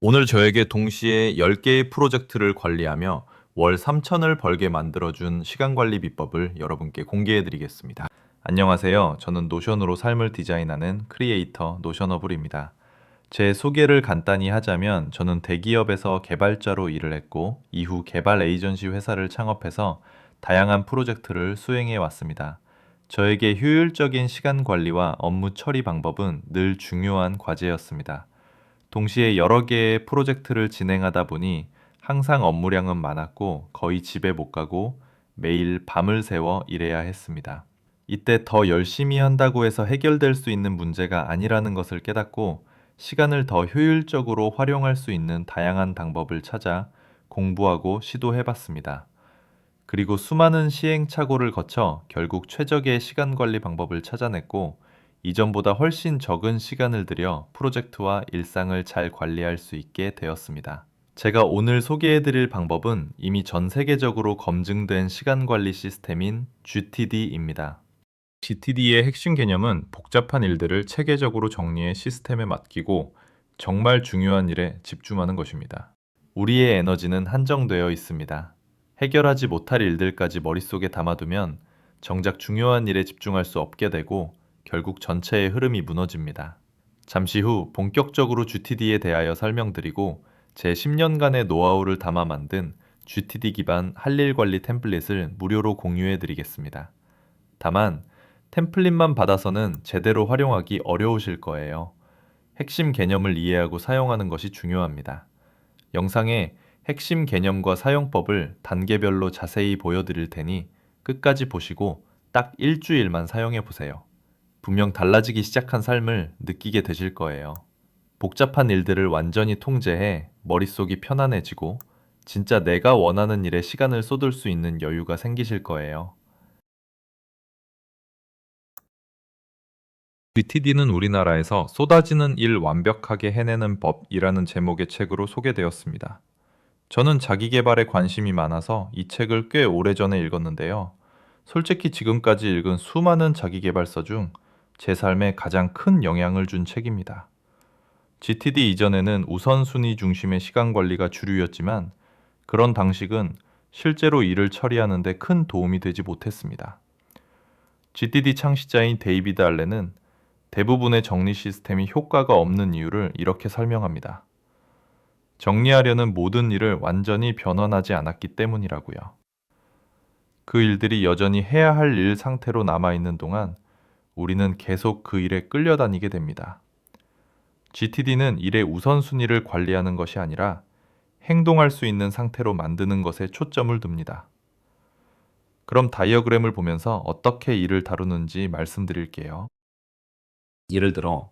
오늘 저에게 동시에 10개의 프로젝트를 관리하며 월 3천을 벌게 만들어준 시간 관리 비법을 여러분께 공개해 드리겠습니다. 안녕하세요. 저는 노션으로 삶을 디자인하는 크리에이터 노션어블입니다. 제 소개를 간단히 하자면 저는 대기업에서 개발자로 일을 했고 이후 개발 에이전시 회사를 창업해서 다양한 프로젝트를 수행해 왔습니다. 저에게 효율적인 시간 관리와 업무 처리 방법은 늘 중요한 과제였습니다. 동시에 여러 개의 프로젝트를 진행하다 보니 항상 업무량은 많았고 거의 집에 못 가고 매일 밤을 새워 일해야 했습니다. 이때 더 열심히 한다고 해서 해결될 수 있는 문제가 아니라는 것을 깨닫고 시간을 더 효율적으로 활용할 수 있는 다양한 방법을 찾아 공부하고 시도해 봤습니다. 그리고 수많은 시행착오를 거쳐 결국 최적의 시간 관리 방법을 찾아냈고 이전보다 훨씬 적은 시간을 들여 프로젝트와 일상을 잘 관리할 수 있게 되었습니다. 제가 오늘 소개해 드릴 방법은 이미 전 세계적으로 검증된 시간 관리 시스템인 GTD입니다. GTD의 핵심 개념은 복잡한 일들을 체계적으로 정리해 시스템에 맡기고 정말 중요한 일에 집중하는 것입니다. 우리의 에너지는 한정되어 있습니다. 해결하지 못할 일들까지 머릿속에 담아두면 정작 중요한 일에 집중할 수 없게 되고 결국 전체의 흐름이 무너집니다. 잠시 후 본격적으로 GTD에 대하여 설명드리고 제 10년간의 노하우를 담아 만든 GTD 기반 할 일 관리 템플릿을 무료로 공유해 드리겠습니다. 다만 템플릿만 받아서는 제대로 활용하기 어려우실 거예요. 핵심 개념을 이해하고 사용하는 것이 중요합니다. 영상에 핵심 개념과 사용법을 단계별로 자세히 보여드릴 테니 끝까지 보시고 딱 일주일만 사용해 보세요. 분명 달라지기 시작한 삶을 느끼게 되실 거예요. 복잡한 일들을 완전히 통제해 머릿속이 편안해지고 진짜 내가 원하는 일에 시간을 쏟을 수 있는 여유가 생기실 거예요. GTD는 우리나라에서 쏟아지는 일 완벽하게 해내는 법이라는 제목의 책으로 소개되었습니다. 저는 자기 개발에 관심이 많아서 이 책을 꽤 오래전에 읽었는데요. 솔직히 지금까지 읽은 수많은 자기 개발서 중 제 삶에 가장 큰 영향을 준 책입니다. GTD 이전에는 우선순위 중심의 시간 관리가 주류였지만 그런 방식은 실제로 일을 처리하는 데 큰 도움이 되지 못했습니다. GTD 창시자인 데이비드 알렌은 대부분의 정리 시스템이 효과가 없는 이유를 이렇게 설명합니다. 정리하려는 모든 일을 완전히 변환하지 않았기 때문이라고요. 그 일들이 여전히 해야 할 일 상태로 남아있는 동안 우리는 계속 그 일에 끌려다니게 됩니다. GTD는 일의 우선순위를 관리하는 것이 아니라 행동할 수 있는 상태로 만드는 것에 초점을 둡니다. 그럼 다이어그램을 보면서 어떻게 일을 다루는지 말씀드릴게요. 예를 들어,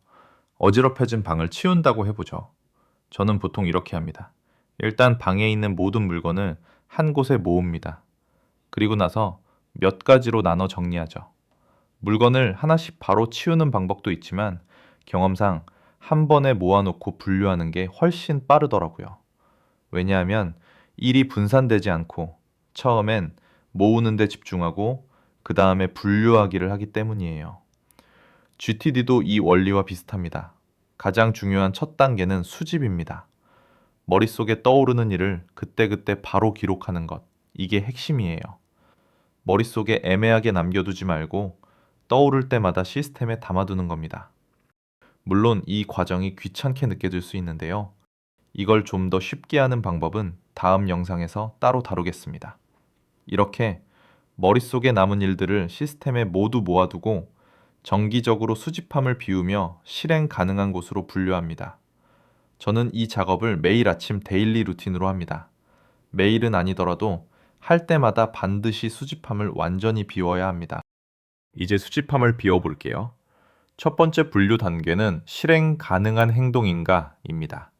어지럽혀진 방을 치운다고 해보죠. 저는 보통 이렇게 합니다. 일단 방에 있는 모든 물건을 한 곳에 모읍니다. 그리고 나서 몇 가지로 나눠 정리하죠. 물건을 하나씩 바로 치우는 방법도 있지만 경험상 한 번에 모아놓고 분류하는 게 훨씬 빠르더라고요. 왜냐하면 일이 분산되지 않고 처음엔 모으는 데 집중하고 그 다음에 분류하기를 하기 때문이에요. GTD도 이 원리와 비슷합니다. 가장 중요한 첫 단계는 수집입니다. 머릿속에 떠오르는 일을 그때그때 바로 기록하는 것. 이게 핵심이에요. 머릿속에 애매하게 남겨두지 말고 떠오를 때마다 시스템에 담아두는 겁니다. 물론 이 과정이 귀찮게 느껴질 수 있는데요. 이걸 좀 더 쉽게 하는 방법은 다음 영상에서 따로 다루겠습니다. 이렇게 머릿속에 남은 일들을 시스템에 모두 모아두고 정기적으로 수집함을 비우며 실행 가능한 곳으로 분류합니다. 저는 이 작업을 매일 아침 데일리 루틴으로 합니다. 매일은 아니더라도 할 때마다 반드시 수집함을 완전히 비워야 합니다. 이제 수집함을 비워볼게요. 첫 번째 분류 단계는 실행 가능한 행동인가입니다.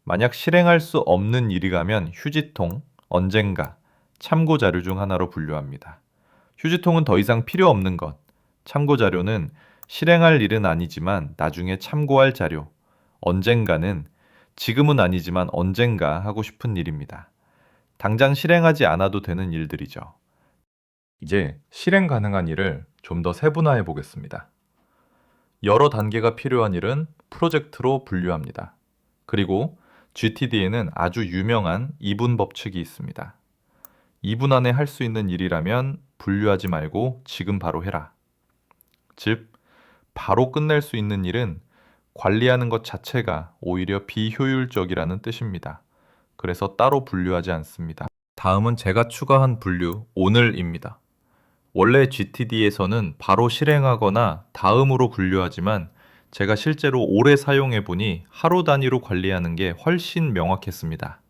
만약 실행할 수 없는 일이라면 휴지통, 언젠가, 참고 자료 중 하나로 분류합니다. 휴지통은 더 이상 필요 없는 것, 참고 자료는 실행할 일은 아니지만 나중에 참고할 자료, 언젠가는 지금은 아니지만 언젠가 하고 싶은 일입니다. 당장 실행하지 않아도 되는 일들이죠. 이제 실행 가능한 일을 좀 더 세분화해 보겠습니다. 여러 단계가 필요한 일은 프로젝트로 분류합니다. 그리고 GTD에는 아주 유명한 2분 법칙이 있습니다. 2분 안에 할 수 있는 일이라면 분류하지 말고 지금 바로 해라. 즉, 바로 끝낼 수 있는 일은 관리하는 것 자체가 오히려 비효율적이라는 뜻입니다. 그래서 따로 분류하지 않습니다. 다음은 제가 추가한 분류, 오늘입니다. 원래 GTD에서는 바로 실행하거나 다음으로 분류하지만 제가 실제로 오래 사용해 보니 하루 단위로 관리하는 게 훨씬 명확했습니다.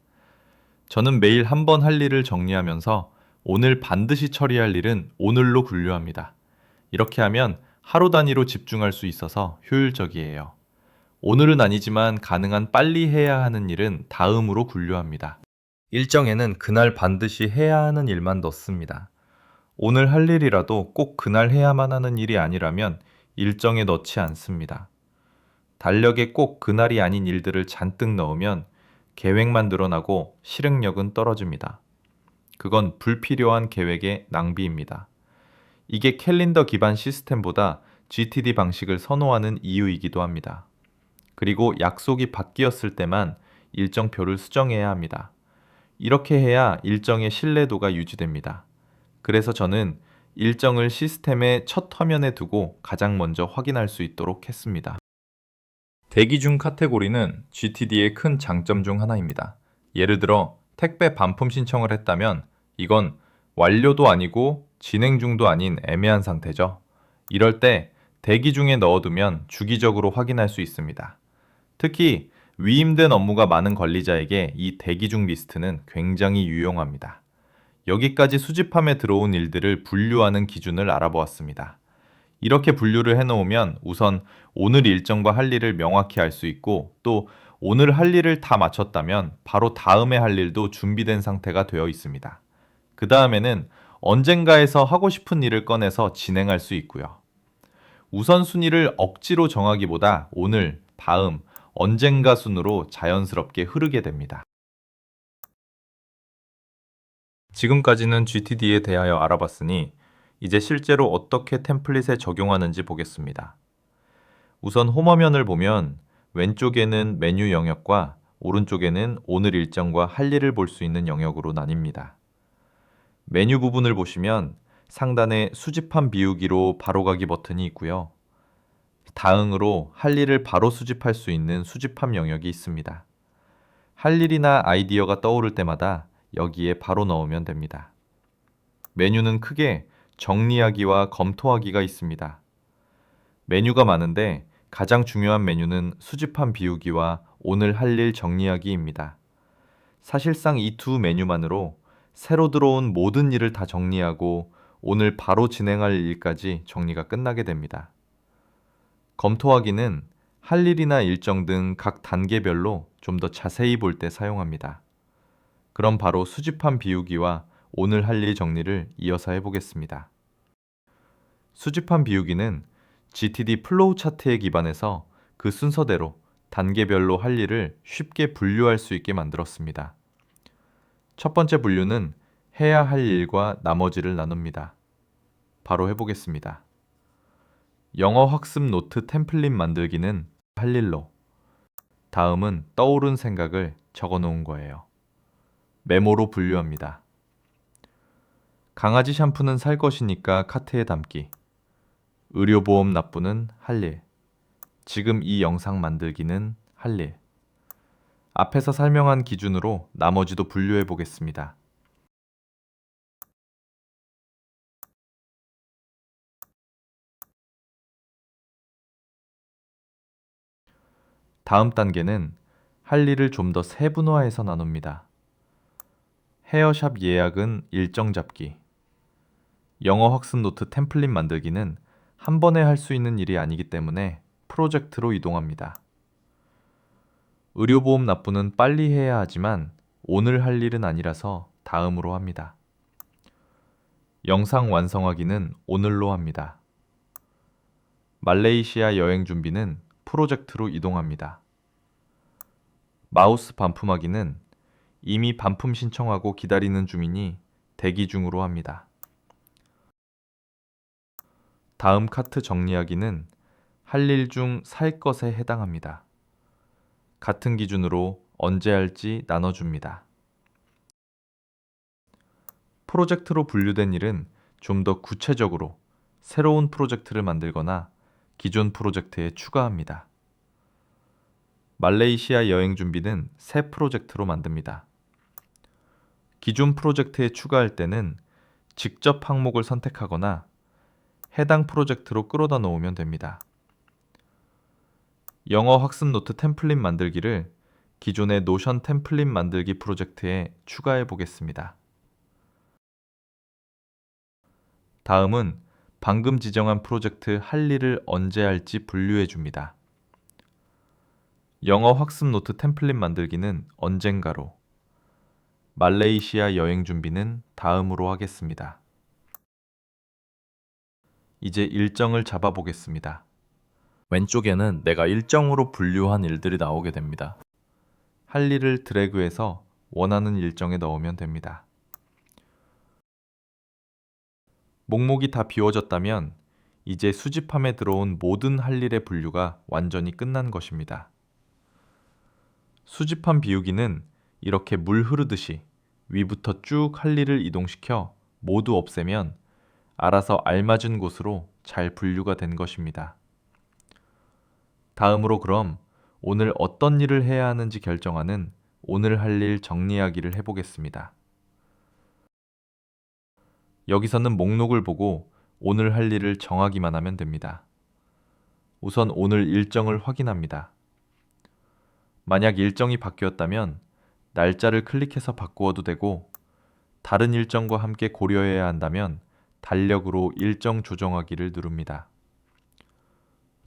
저는 매일 한 번 할 일을 정리하면서 오늘 반드시 처리할 일은 오늘로 분류합니다. 이렇게 하면 하루 단위로 집중할 수 있어서 효율적이에요. 오늘은 아니지만 가능한 빨리 해야 하는 일은 다음으로 분류합니다. 일정에는 그날 반드시 해야 하는 일만 넣습니다. 오늘 할 일이라도 꼭 그날 해야만 하는 일이 아니라면 일정에 넣지 않습니다. 달력에 꼭 그날이 아닌 일들을 잔뜩 넣으면 계획만 늘어나고 실행력은 떨어집니다. 그건 불필요한 계획의 낭비입니다. 이게 캘린더 기반 시스템보다 GTD 방식을 선호하는 이유이기도 합니다. 그리고 약속이 바뀌었을 때만 일정표를 수정해야 합니다. 이렇게 해야 일정의 신뢰도가 유지됩니다. 그래서 저는 일정을 시스템의 첫 화면에 두고 가장 먼저 확인할 수 있도록 했습니다. 대기 중 카테고리는 GTD의 큰 장점 중 하나입니다. 예를 들어 택배 반품 신청을 했다면 이건 완료도 아니고 진행 중도 아닌 애매한 상태죠. 이럴 때 대기 중에 넣어두면 주기적으로 확인할 수 있습니다. 특히 위임된 업무가 많은 관리자에게 이 대기 중 리스트는 굉장히 유용합니다. 여기까지 수집함에 들어온 일들을 분류하는 기준을 알아보았습니다. 이렇게 분류를 해놓으면 우선 오늘 일정과 할 일을 명확히 알 수 있고 또 오늘 할 일을 다 마쳤다면 바로 다음에 할 일도 준비된 상태가 되어 있습니다. 그 다음에는 언젠가에서 하고 싶은 일을 꺼내서 진행할 수 있고요. 우선순위를 억지로 정하기보다 오늘, 다음, 언젠가 순으로 자연스럽게 흐르게 됩니다. 지금까지는 GTD에 대하여 알아봤으니 이제 실제로 어떻게 템플릿에 적용하는지 보겠습니다. 우선 홈화면을 보면 왼쪽에는 메뉴 영역과 오른쪽에는 오늘 일정과 할 일을 볼 수 있는 영역으로 나뉩니다. 메뉴 부분을 보시면 상단에 수집함 비우기로 바로가기 버튼이 있고요. 다응으로 할 일을 바로 수집할 수 있는 수집함 영역이 있습니다. 할 일이나 아이디어가 떠오를 때마다 여기에 바로 넣으면 됩니다. 메뉴는 크게 정리하기와 검토하기가 있습니다. 메뉴가 많은데 가장 중요한 메뉴는 수집함 비우기와 오늘 할 일 정리하기입니다. 사실상 이 두 메뉴만으로 새로 들어온 모든 일을 다 정리하고 오늘 바로 진행할 일까지 정리가 끝나게 됩니다. 검토하기는 할 일이나 일정 등 각 단계별로 좀 더 자세히 볼 때 사용합니다. 그럼 바로 수집함 비우기와 오늘 할 일 정리를 이어서 해보겠습니다. 수집함 비우기는 GTD 플로우 차트에 기반해서 그 순서대로 단계별로 할 일을 쉽게 분류할 수 있게 만들었습니다. 첫 번째 분류는 해야 할 일과 나머지를 나눕니다. 바로 해보겠습니다. 영어 학습 노트 템플릿 만들기는 할 일로, 다음은 떠오른 생각을 적어 놓은 거예요. 메모로 분류합니다. 강아지 샴푸는 살 것이니까 카트에 담기. 의료보험 납부는 할 일. 지금 이 영상 만들기는 할 일. 앞에서 설명한 기준으로 나머지도 분류해 보겠습니다. 다음 단계는 할 일을 좀 더 세분화해서 나눕니다. 헤어샵 예약은 일정 잡기. 영어 학습 노트 템플릿 만들기는 한 번에 할 수 있는 일이 아니기 때문에 프로젝트로 이동합니다. 의료보험 납부는 빨리 해야 하지만 오늘 할 일은 아니라서 다음으로 합니다. 영상 완성하기는 오늘로 합니다. 말레이시아 여행 준비는 프로젝트로 이동합니다. 마우스 반품하기는 이미 반품 신청하고 기다리는 중이니 대기 중으로 합니다. 다음 카트 정리하기는 할 일 중 살 것에 해당합니다. 같은 기준으로 언제 할지 나눠줍니다. 프로젝트로 분류된 일은 좀 더 구체적으로 새로운 프로젝트를 만들거나 기존 프로젝트에 추가합니다. 말레이시아 여행 준비는 새 프로젝트로 만듭니다. 기존 프로젝트에 추가할 때는 직접 항목을 선택하거나 해당 프로젝트로 끌어다 놓으면 됩니다. 영어 학습 노트 템플릿 만들기를 기존의 노션 템플릿 만들기 프로젝트에 추가해 보겠습니다. 다음은 방금 지정한 프로젝트 할 일을 언제 할지 분류해 줍니다. 영어 학습 노트 템플릿 만들기는 언젠가로, 말레이시아 여행 준비는 다음으로 하겠습니다. 이제 일정을 잡아 보겠습니다. 왼쪽에는 내가 일정으로 분류한 일들이 나오게 됩니다. 할 일을 드래그해서 원하는 일정에 넣으면 됩니다. 목록이 다 비워졌다면 이제 수집함에 들어온 모든 할 일의 분류가 완전히 끝난 것입니다. 수집함 비우기는 이렇게 물 흐르듯이 위부터 쭉 할 일을 이동시켜 모두 없애면 알아서 알맞은 곳으로 잘 분류가 된 것입니다. 다음으로 그럼 오늘 어떤 일을 해야 하는지 결정하는 오늘 할 일 정리하기를 해보겠습니다. 여기서는 목록을 보고 오늘 할 일을 정하기만 하면 됩니다. 우선 오늘 일정을 확인합니다. 만약 일정이 바뀌었다면 날짜를 클릭해서 바꾸어도 되고 다른 일정과 함께 고려해야 한다면 달력으로 일정 조정하기를 누릅니다.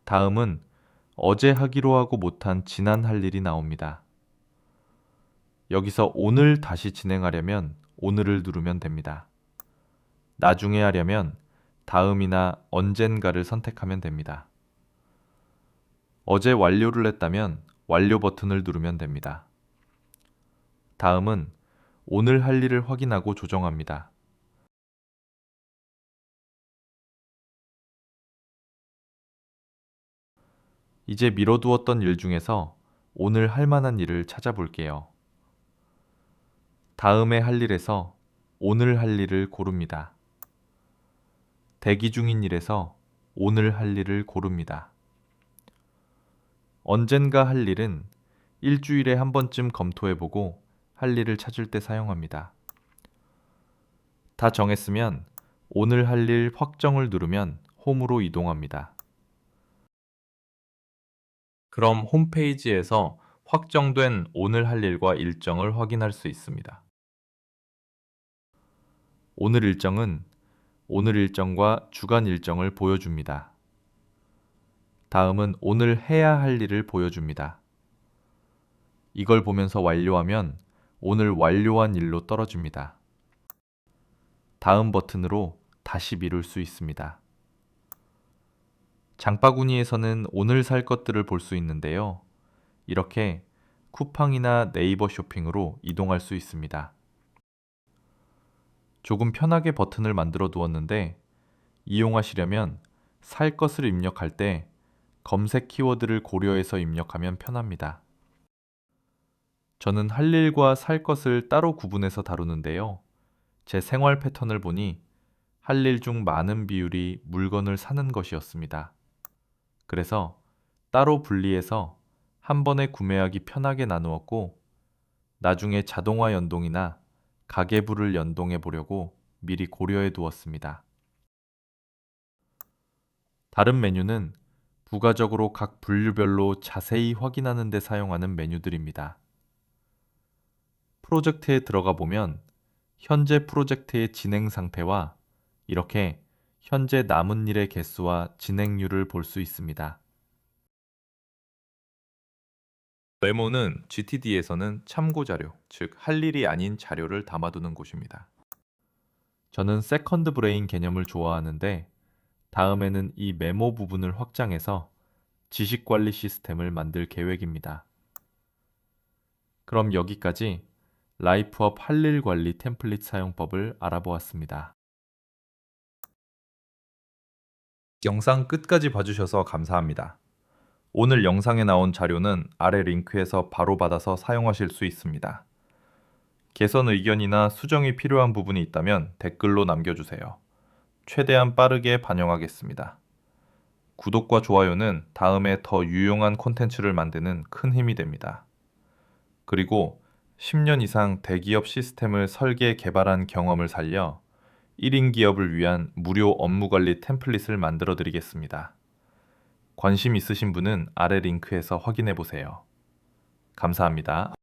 다음은 어제 하기로 하고 못한 지난 할 일이 나옵니다. 여기서 오늘 다시 진행하려면 오늘을 누르면 됩니다. 나중에 하려면 다음이나 언젠가를 선택하면 됩니다. 어제 완료를 했다면 완료 버튼을 누르면 됩니다. 다음은 오늘 할 일을 확인하고 조정합니다. 이제 미뤄두었던 일 중에서 오늘 할 만한 일을 찾아볼게요. 다음에 할 일에서 오늘 할 일을 고릅니다. 대기 중인 일에서 오늘 할 일을 고릅니다. 언젠가 할 일은 일주일에 한 번쯤 검토해보고 할 일을 찾을 때 사용합니다. 다 정했으면 오늘 할 일 확정을 누르면 홈으로 이동합니다. 그럼 홈페이지에서 확정된 오늘 할 일과 일정을 확인할 수 있습니다. 오늘 일정은 오늘 일정과 주간 일정을 보여줍니다. 다음은 오늘 해야 할 일을 보여줍니다. 이걸 보면서 완료하면 오늘 완료한 일로 떨어집니다. 다음 버튼으로 다시 미룰 수 있습니다. 장바구니에서는 오늘 살 것들을 볼 수 있는데요. 이렇게 쿠팡이나 네이버 쇼핑으로 이동할 수 있습니다. 조금 편하게 버튼을 만들어 두었는데 이용하시려면 살 것을 입력할 때 검색 키워드를 고려해서 입력하면 편합니다. 저는 할 일과 살 것을 따로 구분해서 다루는데요. 제 생활 패턴을 보니 할 일 중 많은 비율이 물건을 사는 것이었습니다. 그래서 따로 분리해서 한 번에 구매하기 편하게 나누었고 나중에 자동화 연동이나 가계부를 연동해 보려고 미리 고려해 두었습니다. 다른 메뉴는 부가적으로 각 분류별로 자세히 확인하는 데 사용하는 메뉴들입니다. 프로젝트에 들어가 보면 현재 프로젝트의 진행 상태와 이렇게 현재 남은 일의 개수와 진행률을 볼 수 있습니다. 메모는 GTD에서는 참고 자료, 즉 할 일이 아닌 자료를 담아두는 곳입니다. 저는 세컨드 브레인 개념을 좋아하는데 다음에는 이 메모 부분을 확장해서 지식 관리 시스템을 만들 계획입니다. 그럼 여기까지 라이프업 할 일 관리 템플릿 사용법을 알아보았습니다. 영상 끝까지 봐주셔서 감사합니다. 오늘 영상에 나온 자료는 아래 링크에서 바로 받아서 사용하실 수 있습니다. 개선 의견이나 수정이 필요한 부분이 있다면 댓글로 남겨주세요. 최대한 빠르게 반영하겠습니다. 구독과 좋아요는 다음에 더 유용한 콘텐츠를 만드는 큰 힘이 됩니다. 그리고 10년 이상 대기업 시스템을 설계 개발한 경험을 살려 1인 기업을 위한 무료 업무관리 템플릿을 만들어 드리겠습니다. 관심 있으신 분은 아래 링크에서 확인해 보세요. 감사합니다.